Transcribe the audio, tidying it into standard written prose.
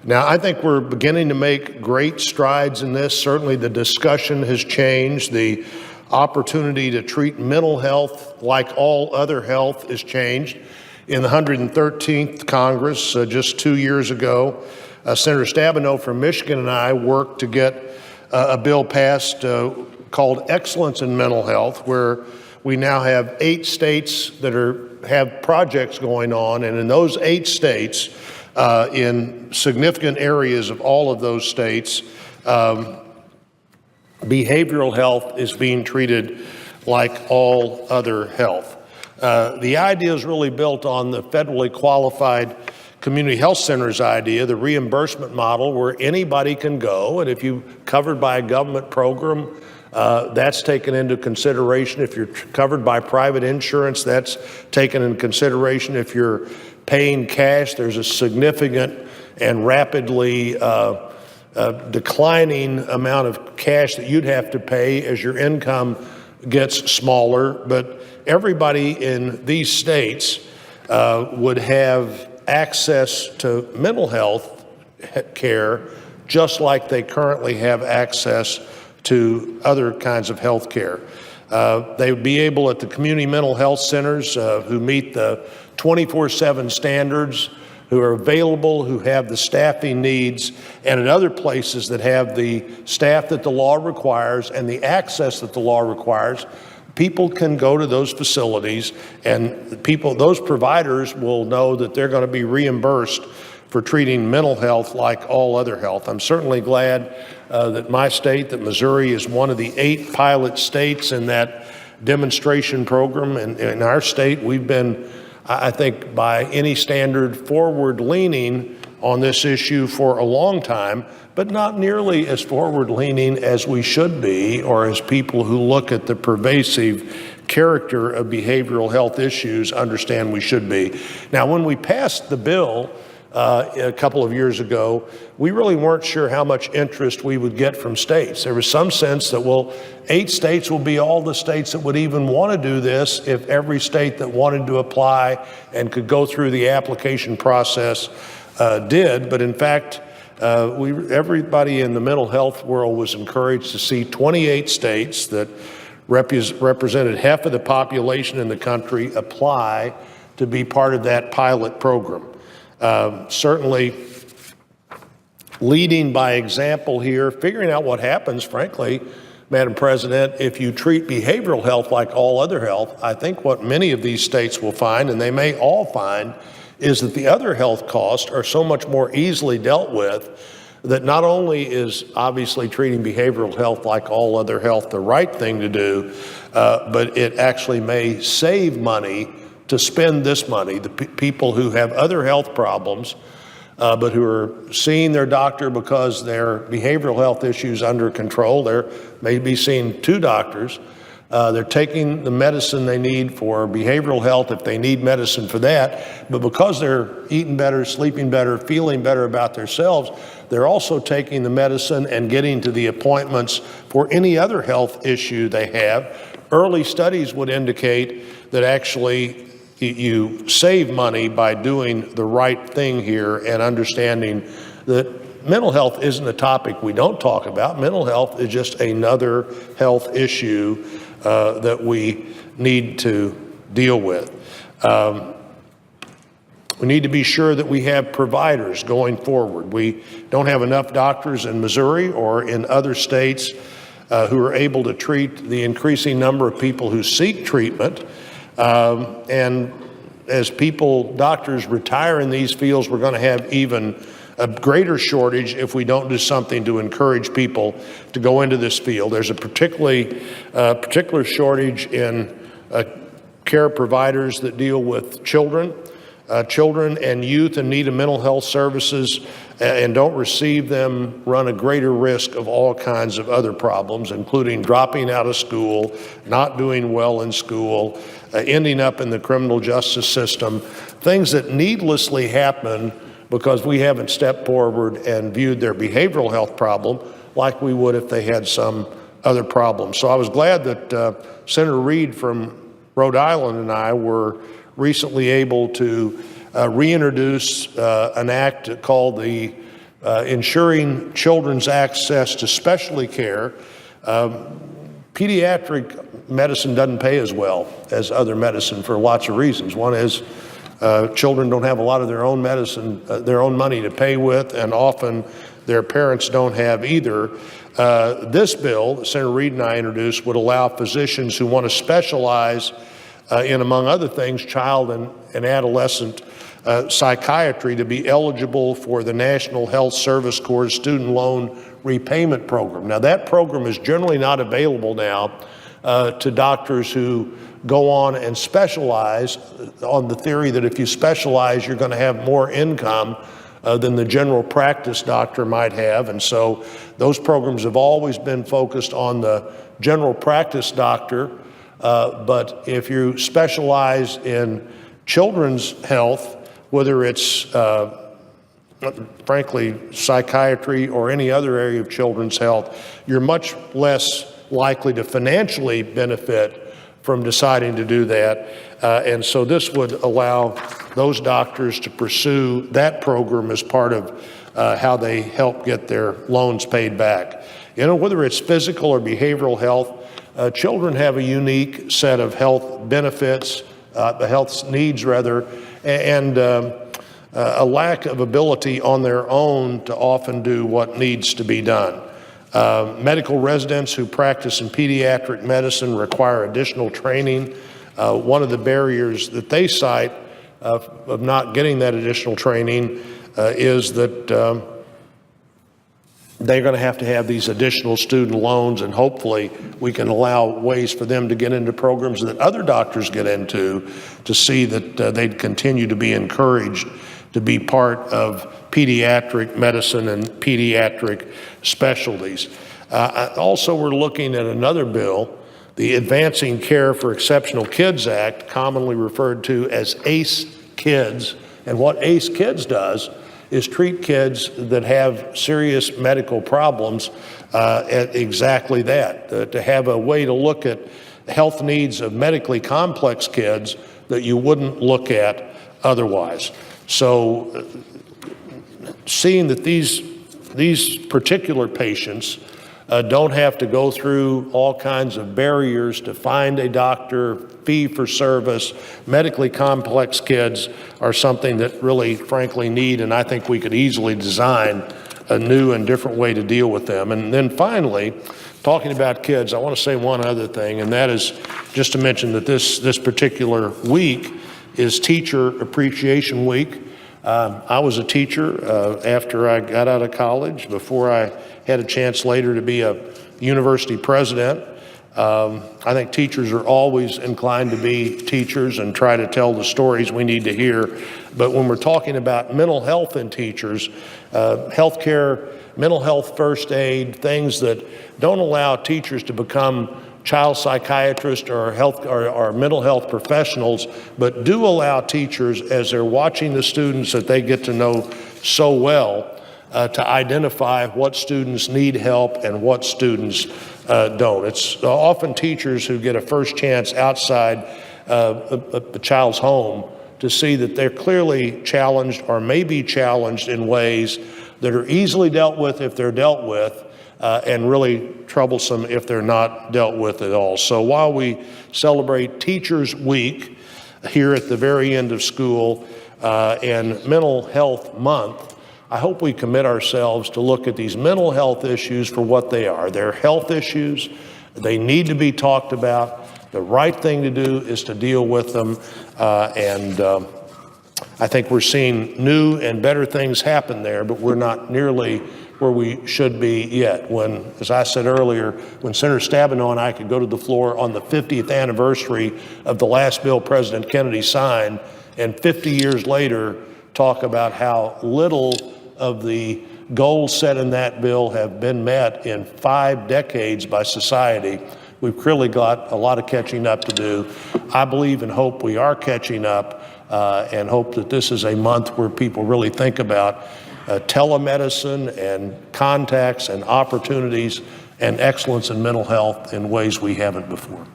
Now, I think we're beginning to make great strides in this. Certainly the discussion has changed. The opportunity to treat mental health like all other health has changed. In the 113th Congress, just 2 years ago, Senator Stabenow from Michigan and I worked to get a bill passed called Excellence in Mental Health, where we now have 8 states that have projects going on, and in those 8 states, in significant areas of all of those states, behavioral health is being treated like all other health. The idea is really built on the federally qualified community health centers idea, the reimbursement model where anybody can go, and if you're covered by a government program, that's taken into consideration. If you're covered by private insurance, that's taken into consideration. If you're paying cash, there's a significant and rapidly declining amount of cash that you'd have to pay as your income gets smaller. But everybody in these states would have access to mental health care just like they currently have access to other kinds of health care. They would be able at the community mental health centers who meet the 24/7 standards, who are available, who have the staffing needs, and at other places that have the staff that the law requires and the access that the law requires. People can go to those facilities, and those providers will know that they're going to be reimbursed for treating mental health like all other health. I'm certainly glad that my state, that Missouri, is one of the 8 pilot states in that demonstration program. And in our state, we've been, I think, by any standard, forward-leaning on this issue for a long time, but not nearly as forward-leaning as we should be, or as people who look at the pervasive character of behavioral health issues understand we should be. Now, when we passed the bill a couple of years ago, we really weren't sure how much interest we would get from states. There was some sense that, well, 8 states will be all the states that would even want to do this if every state that wanted to apply and could go through the application process did. But in fact, everybody in the mental health world was encouraged to see 28 states that represented half of the population in the country apply to be part of that pilot program. Certainly leading by example here, figuring out what happens, frankly, Madam President, if you treat behavioral health like all other health. I think what many of these states will find, and they may all find, is that the other health costs are so much more easily dealt with that not only is obviously treating behavioral health like all other health the right thing to do, but it actually may save money to spend this money. The people who have other health problems, but who are seeing their doctor because their behavioral health issues under control, they're maybe seeing 2 doctors. They're taking the medicine they need for behavioral health if they need medicine for that, but because they're eating better, sleeping better, feeling better about themselves, they're also taking the medicine and getting to the appointments for any other health issue they have. Early studies would indicate that actually you save money by doing the right thing here and understanding that mental health isn't a topic we don't talk about. Mental health is just another health issue that we need to deal with. We need to be sure that we have providers going forward. We don't have enough doctors in Missouri or in other states who are able to treat the increasing number of people who seek treatment. And as doctors retire in these fields, we're going to have even a greater shortage if we don't do something to encourage people to go into this field. There's a particular shortage in care providers that deal with children and youth in need of mental health services and don't receive them run a greater risk of all kinds of other problems, including dropping out of school, not doing well in school, ending up in the criminal justice system, things that needlessly happen because we haven't stepped forward and viewed their behavioral health problem like we would if they had some other problem. So I was glad that Senator Reed from Rhode Island and I were recently able to reintroduce an act called the ensuring children's access to specialty care. Pediatric medicine doesn't pay as well as other medicine for lots of reasons. One is children don't have a lot of their own medicine, their own money to pay with, and often their parents don't have either. This bill that Senator Reed and I introduced would allow physicians who want to specialize in, among other things, child and adolescent psychiatry to be eligible for the National Health Service Corps Student Loan Repayment Program. Now, that program is generally not available now to doctors who go on and specialize on the theory that if you specialize, you're going to have more income than the general practice doctor might have. And so those programs have always been focused on the general practice doctor. But if you specialize in children's health, whether it's frankly psychiatry or any other area of children's health, you're much less likely to financially benefit from deciding to do that. And so this would allow those doctors to pursue that program as part of how they help get their loans paid back. You know, whether it's physical or behavioral health, children have a unique set of health benefits, health needs rather, and a lack of ability on their own to often do what needs to be done. Medical residents who practice in pediatric medicine require additional training. One of the barriers that they cite of not getting that additional training is that they're going to have these additional student loans, and hopefully we can allow ways for them to get into programs that other doctors get into to see that they'd continue to be encouraged to be part of pediatric medicine and pediatric specialties. Also, we're looking at another bill, the Advancing Care for Exceptional Kids Act, commonly referred to as ACE Kids. And what ACE Kids does is treat kids that have serious medical problems at exactly that, to have a way to look at health needs of medically complex kids that you wouldn't look at otherwise. So seeing that these particular patients don't have to go through all kinds of barriers to find a doctor, fee for service, medically complex kids are something that really, frankly, need, and I think we could easily design a new and different way to deal with them. And then finally, talking about kids, I want to say one other thing, and that is just to mention that this particular week is Teacher Appreciation Week. I was a teacher after I got out of college, before I had a chance later to be a university president. I think teachers are always inclined to be teachers and try to tell the stories we need to hear. But when we're talking about mental health in teachers, healthcare, mental health first aid, things that don't allow teachers to become child psychiatrists or mental health professionals, but do allow teachers, as they're watching the students that they get to know so well, to identify what students need help and what students don't. It's often teachers who get a first chance outside a child's home to see that they're clearly challenged or may be challenged in ways that are easily dealt with if they're dealt with, and really troublesome if they're not dealt with at all. So while we celebrate Teachers Week here at the very end of school and Mental Health Month, I hope we commit ourselves to look at these mental health issues for what they are. They're health issues. They need to be talked about. The right thing to do is to deal with them. I think we're seeing new and better things happen there, but we're not nearly where we should be yet. When, as I said earlier, when Senator Stabenow and I could go to the floor on the 50th anniversary of the last bill President Kennedy signed, and 50 years later talk about how little of the goals set in that bill have been met in 5 decades by society, we've clearly got a lot of catching up to do. I believe and hope we are catching up, and hope that this is a month where people really think about telemedicine and contacts and opportunities and excellence in mental health in ways we haven't before.